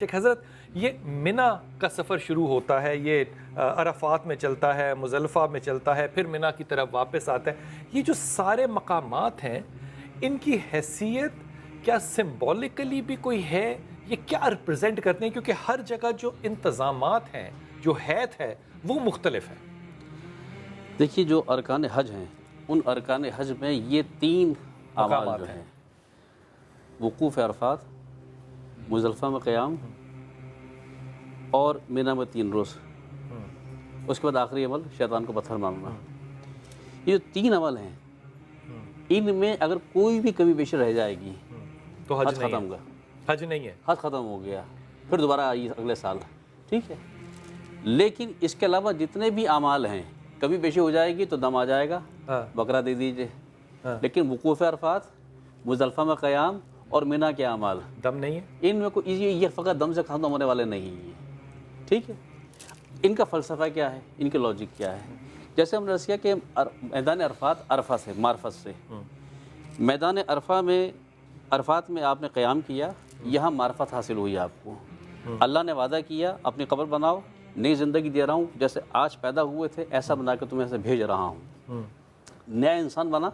ایک حضرت، یہ منی کا سفر شروع ہوتا ہے، یہ عرفات میں چلتا ہے، مزدلفہ میں چلتا ہے، پھر منی کی طرف واپس آتا ہے۔ یہ جو سارے مقامات ہیں، ان کی حیثیت کیا سمبولیکلی بھی کوئی ہے؟ یہ کیا ریپرزینٹ کرتے ہیں؟ کیونکہ ہر جگہ جو انتظامات ہیں، جو حیت ہے، وہ مختلف ہے۔ دیکھیے، جو ارکان حج ہیں، ان ارکان حج میں یہ 3 اعمال جو ہیں، وقوف عرفات، مزدلفہ میں قیام اور منی میں 3 روز، اس کے بعد آخری عمل شیطان کو پتھر مارنا۔ یہ جو 3 عمل ہیں، ان میں اگر کوئی بھی کمی بیشی رہ جائے گی تو حج ختم ہوگا، حج نہیں ہے، حج ختم ہو گیا، پھر دوبارہ آئیے اگلے سال، ٹھیک ہے۔ لیکن اس کے علاوہ جتنے بھی اعمال ہیں، کمی بیشی ہو جائے گی تو دم آ جائے گا، بکرا دے دیجئے۔ لیکن وقوف عرفات، مزدلفہ میں قیام اور منی کے اعمال، دم نہیں ہے، ان میں کوئی یہ فقط دم سے ختم ہونے والے نہیں ہیں، ٹھیک ہے۔ ان کا فلسفہ کیا ہے، ان کے لاجک کیا ہے؟ جیسے ہم نے رسیا کہ میدان عرفات، عرفہ سے، معرفت سے، میدان عرفات میں آپ نے قیام کیا، یہاں معرفت حاصل ہوئی آپ کو۔ اللہ نے وعدہ کیا اپنی قبر بناؤ، نئی زندگی دے رہا ہوں، جیسے آج پیدا ہوئے تھے ایسا بنا کے تمہیں ایسے بھیج رہا ہوں۔ نیا انسان بنا،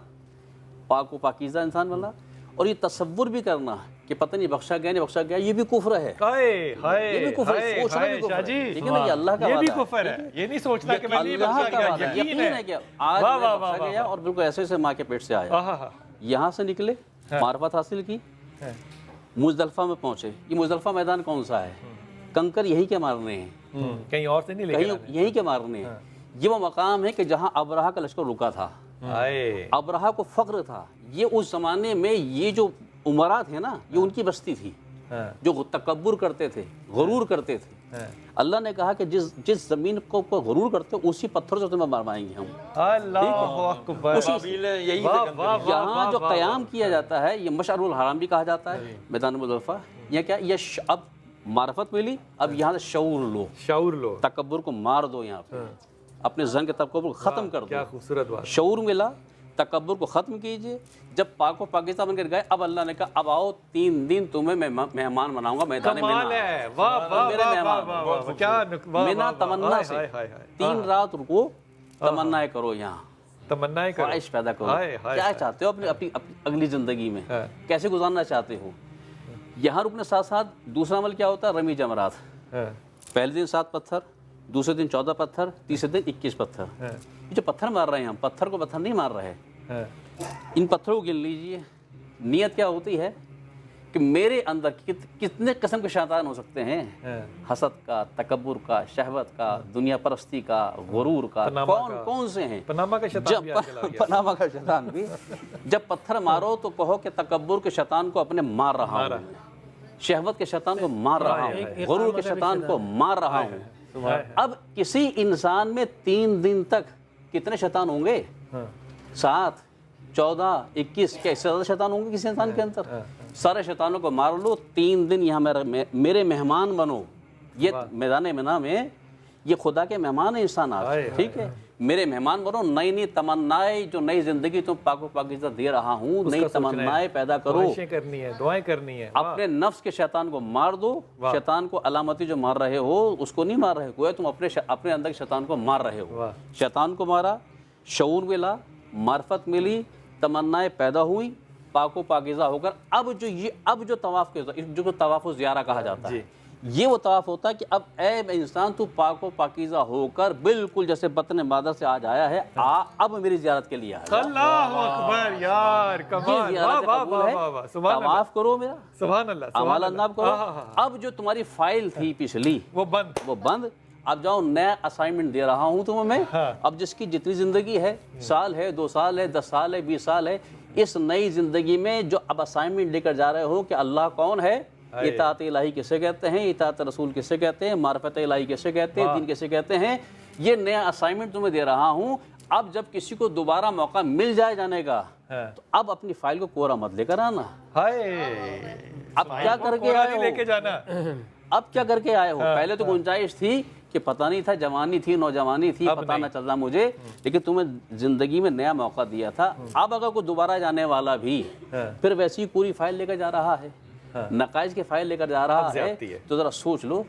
پاک و پاکیزہ انسان بنا، اور یہ تصور بھی کرنا کہ پتہ نہیں بخشا گیا نہیں بخشا گیا، یہ بھی کفر ہے، یہ بھی کفر ہے، سوچنا بھی کفر ہے، ٹھیک ہے نا؟ یہ اللہ کا وعدہ ہے، یہ بھی کفر ہے، یہ نہیں سوچنا کہ میں نہیں اللہ بخشا کا گیا، وعدہ ہے، یقین ہے کہ آج میں بخشا گیا اور بالکل ایسے سے ماں کے پیٹ سے آیا، یہاں سے نکلے، معرفت حاصل کی، مزدلفہ میں پہنچے۔ یہ مزدلفہ میدان کون سا ہے؟ کنکر یہی کے مارنے ہیں، کہیں اور سے نہیں لے کہیں یہی کے مارنے ہیں۔ یہ وہ مقام ہے کہ جہاں ابرہہ کا لشکر رکا تھا، ابرہہ کو فخر تھا۔ یہ اس زمانے میں یہ جو امراء تھے نا، یہ ان کی بستی تھی، جو تکبر کرتے تھے، غرور کرتے تھے۔ اللہ نے کہا کہ جس زمین کو غرور کرتے ہو اسی پتھر سے تمہیں مروائیں گے ہم۔ اللہ اکبر، یہاں جو قیام کیا جاتا ہے، یہ مشعر الحرام بھی کہا جاتا ہے، میدان مزدلفہ۔ یہ کیا، یہ اب معرفت ملی، اب یہاں سے شعور لو، تکبر کو مار دو، یہاں پہ اپنے ذہن کے تکبر کو ختم کر دو۔ کیا خوبصورت بات، شعور ملا، تکبر کو ختم کیجئے۔ جب پاک و پاکیزہ بن کر گئے، اب اللہ نے کہا اب آؤ 3 دن تمہیں میں مہمان بناؤں گا میدان منی۔ کمال ہے، واہ واہ میرے مہمان، واہ، کیا منی تمنا سے 3 رات رکو، تمنا کرو، یہاں تمنا کرو، خواہش پیدا کرو، کیا چاہتے ہو اپنی اگلی زندگی میں، کیسے گزارنا چاہتے ہو۔ یہاں رکنے ساتھ ساتھ دوسرا عمل کیا ہوتا ہے؟ رمی جمرات۔ پہلے دن 7 پتھر، دوسرے دن 14 پتھر، تیسرے دن 21 پتھر۔ یہ جو پتھر مار رہے ہیں ہم، پتھر کو پتھر نہیں مار رہے، ان پتھروں کو گن لیجئے۔ نیت کیا ہوتی ہے کہ میرے اندر کتنے قسم کے شیطان ہو سکتے ہیں، حسد کا، تکبر کا، شہوت کا، دنیا پرستی کا، غرور کا، کون سے ہیں؟ پناما کا شیطان بھی آج کل آ گیا، پناما کا شیطان بھی۔ جب پتھر مارو تو کہو کہ تکبر کے شیطان کو اپنے مار رہا ہوں، شہوت کے شیطان کو مار رہا ہوں، غرور کے شیطان کو مار رہا ہوں۔ اب کسی انسان میں 3 دن تک کتنے شیطان ہوں گے؟ 7، 14، 21، کیا اس سے زیادہ شیطان ہوں گے کسی انسان کے اندر؟ سارے شیطانوں کو مار لو، 3 دن یہاں میرے مہمان بنو۔ یہ میدان منی میں یہ خدا کے مہمان ہیں انسانات، ٹھیک ہے؟ میرے مہمان بنو، نئی تمنائیں، جو نئی زندگی تم پاک و پاکیزہ دے رہا ہوں، نئی تمنائیں پیدا کرو، دعائیں کرنی ہے، اپنے نفس کے شیطان کو مار دو۔ شیطان کو علامتی جو مار رہے ہو اس کو نہیں مار رہے، گویا تم اپنے اندر کے شیطان کو مار رہے ہو۔ شیطان کو مارا، شعور ملا، معرفت ملی، تمنائیں پیدا ہوئی، پاک و پاکیزہ ہو کر اب جو طواف جو طواف زیارہ کہا جاتا ہے، یہ وہ طواف ہوتا ہے کہ اب اے انسان تو پاک و پاکیزہ ہو کر بالکل جیسے بطن مادر سے آج آیا ہے، اب میری زیارت کے لیے آیا۔ اللہ اکبر، یار کمال، طواف کرو میرا، سبحان اللہ، اعمال انجام کرو۔ اب جو تمہاری فائل تھی پچھلی وہ بند، اب جاؤ، نیا اسائنمنٹ دے رہا ہوں تمہیں میں۔ اب جس کی جتنی زندگی ہے، سال ہے، 2 سال ہے، 10 سال ہے، 20 سال ہے، اس نئی زندگی میں جو اب اسائنمنٹ لے کر جا رہے ہو کہ اللہ کون ہے، اطاعت الہی کسے کہتے ہیں، اطاعت رسول کسے کہتے ہیں، معرفت الہی کسے کہتے ہیں، دین کسے کہتے ہیں، یہ نیا اسائنمنٹ تمہیں دے رہا ہوں۔ اب جب کسی کو دوبارہ موقع مل جائے جانے کا تو اب اپنی فائل کو کوڑا مت لے کر آنا۔ اب کیا کر کے آئے ہو؟ اب کیا کر کے آئے ہو؟ پہلے تو گنجائش تھی کہ پتہ نہیں تھا، جوانی تھی، نوجوانی تھی، پتہ نہ چلتا مجھے، لیکن تمہیں زندگی میں نیا موقع دیا تھا۔ اب اگر کوئی دوبارہ جانے والا بھی پھر ویسی پوری فائل لے کر جا رہا ہے نقائص کے فائل لے کر جا رہا ہے زیادتی ہے۔ تو ذرا سوچ لو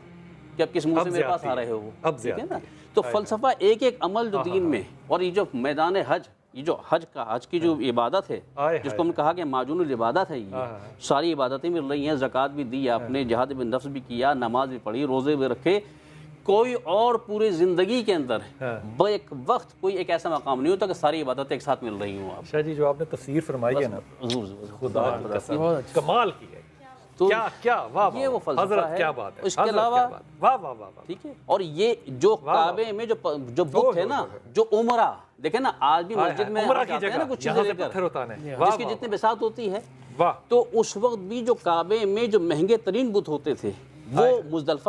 کہ اب کس منہ سے میرے پاس آ رہے ہو وہ، اب ٹھیک ہے نا؟ زیادتی ہے۔ تو فلسفہ ایک ایک عمل جو دین میں، اور یہ جو میدان حج، یہ جو حج کی جو عبادت ہے جس کو ہم نے کہا کہ معجون العبادت ہے، یہ ساری عبادتیں مل رہی ہیں، زکوٰۃ بھی دی آپ نے، جہاد بن نفس بھی کیا، نماز بھی پڑھی، روزے بھی رکھے، کوئی اور پوری زندگی کے اندر ایک وقت کوئی ایک ایسا مقام نہیں ہوتا کہ ساری عبادتیں ایک ساتھ مل رہی ہوں آپ۔ شاہ جی جو آپ نے تفسیر فرمائی ہے نا، خدا کی قسم کمال کی ہے، تو کیا واہ یہ وہ فلسفہ حضرت ہے۔ کیا بات ہے، اس کے حضرت علاوہ کیا بات، واہ واہ واہ واہ، ٹھیک ہے، اور یہ جو کعبے میں جو بت ہے نا، جو عمرہ، دیکھیں نا آج بھی مسجد میں عمرہ ہم کی جاتے ہیں جگہ نا کچھ چیزیں یہاں لے سے کر، پتھر اتانے، جس کی جتنی بساط ہوتی ہے، واہ، تو اس وقت بھی جو کعبے میں جو مہنگے ترین بت ہوتے تھے وہ مزدلفہ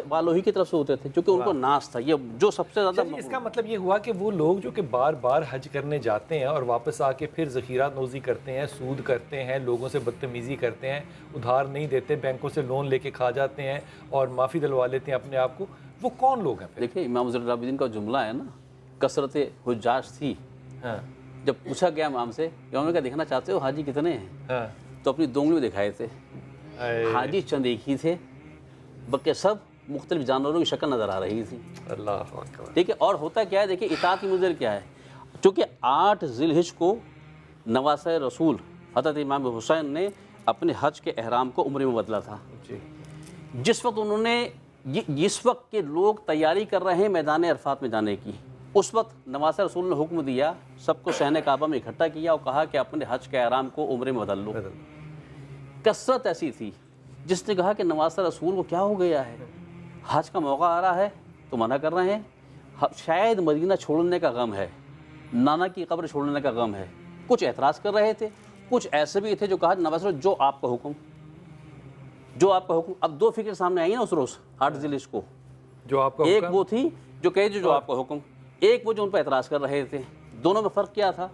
والوں ہی کی طرف سے ہوتے تھے، کیونکہ ان کو ناز تھا، یہ جو سب سے زیادہ اس کا مطلب یہ ہوا کہ وہ لوگ جو کہ بار بار حج کرنے جاتے ہیں اور واپس آ کے پھر ذخیرہ نوزی کرتے ہیں، سود کرتے ہیں، لوگوں سے بدتمیزی کرتے ہیں، ادھار نہیں دیتے، بینکوں سے لون لے کے کھا جاتے ہیں اور معافی دلوا لیتے ہیں اپنے آپ کو، وہ کون لوگ ہیں پھر؟ دیکھیں امام ذی العابدین کا جملہ ہے نا، کثرت حجاج تھی، جب پوچھا گیا امام سے کہ انہوں نے کہا دیکھنا چاہتے ہو حاجی کتنے ہیں، تو اپنی دونگلی میں دکھائے تھے، حاجی چند ایک ہی تھے، بلکہ سب مختلف جانوروں کی شکل نظر آ رہی تھی۔ اللہ اکبر۔ ٹھیک ہے، اور ہوتا کیا ہے، دیکھیں اطاعت کی منزل کیا ہے، چونکہ 8 ذی الحجہ کو نواسۂ رسول حضرت امام حسین نے اپنے حج کے احرام کو عمرے میں بدلا تھا، جس وقت انہوں نے جس وقت کے لوگ تیاری کر رہے ہیں میدان عرفات میں جانے کی، اس وقت نواسۂ رسول نے حکم دیا، سب کو صحن کعبہ میں اکٹھا کیا اور کہا کہ اپنے حج کے احرام کو عمرے میں بدل لو۔ کثرت ایسی تھی جس نے کہا کہ نواسۂ رسول کو کیا ہو گیا ہے، حج کا موقع آ رہا ہے تو منع کر رہے ہیں، شاید مدینہ چھوڑنے کا غم ہے، نانا کی قبر چھوڑنے کا غم ہے، کچھ اعتراض کر رہے تھے، کچھ ایسے بھی تھے جو کہا نواسۂ رسول جو آپ کا حکم، جو آپ کا حکم۔ اب 2 فکر سامنے آئی نا اس روز 8 ذی الحجہ کو، جو آپ کا ایک وہ تھی جو کہے جو آپ کا حکم، ایک وہ جو ان پہ اعتراض کر رہے تھے، دونوں میں فرق کیا تھا؟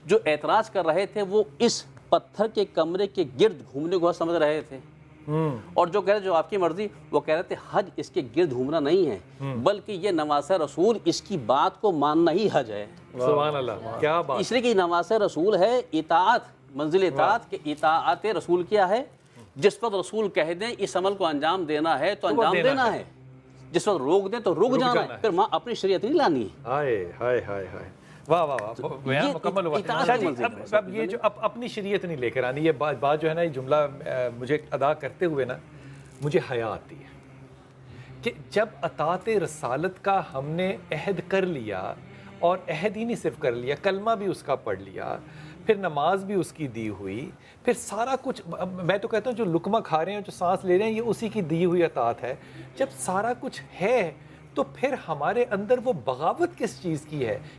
جو اعتراض کر رہے تھے وہ اس پتھر کے کمرے کے گرد گھومنے کو سمجھ رہے تھے، اور جو کہہ رہے جو آپ کی مرضی، وہ کہہ رہے تھے حج اس کے گرد گھومنا نہیں ہے، بلکہ یہ نواسۂ رسول اس کی بات کو ماننا ہی حج ہے۔ سبحان اللہ، کیا بات، اس لیے کہ نواسۂ رسول ہے اطاعت، منزل اطاعت کہ اطاعت رسول کیا ہے، جس وقت رسول کہہ دیں اس عمل کو انجام دینا ہے تو انجام دینا ہے، جس وقت روک دیں تو رک جانا ہے، پھر ماں اپنی شریعت نہیں لانی ہے۔ ہائے ہائے ہائے ہائے، واہ واہ واہ، بیان مکمل ہوا۔ شاہ جی اب یہ جو اپنی شریعت نہیں لے کر آنی، یہ بات جو ہے نا، یہ جملہ مجھے ادا کرتے ہوئے نا مجھے حیا آتی ہے کہ جب اطاعت رسالت کا ہم نے عہد کر لیا، اور عہد ہی نہیں صرف کر لیا، کلمہ بھی اس کا پڑھ لیا، پھر نماز بھی اس کی دی ہوئی، پھر سارا کچھ، میں تو کہتا ہوں جو لقمہ کھا رہے ہیں، جو سانس لے رہے ہیں، یہ اسی کی دی ہوئی اطاعت ہے۔ جب سارا کچھ ہے تو پھر ہمارے اندر وہ بغاوت کس چیز کی ہے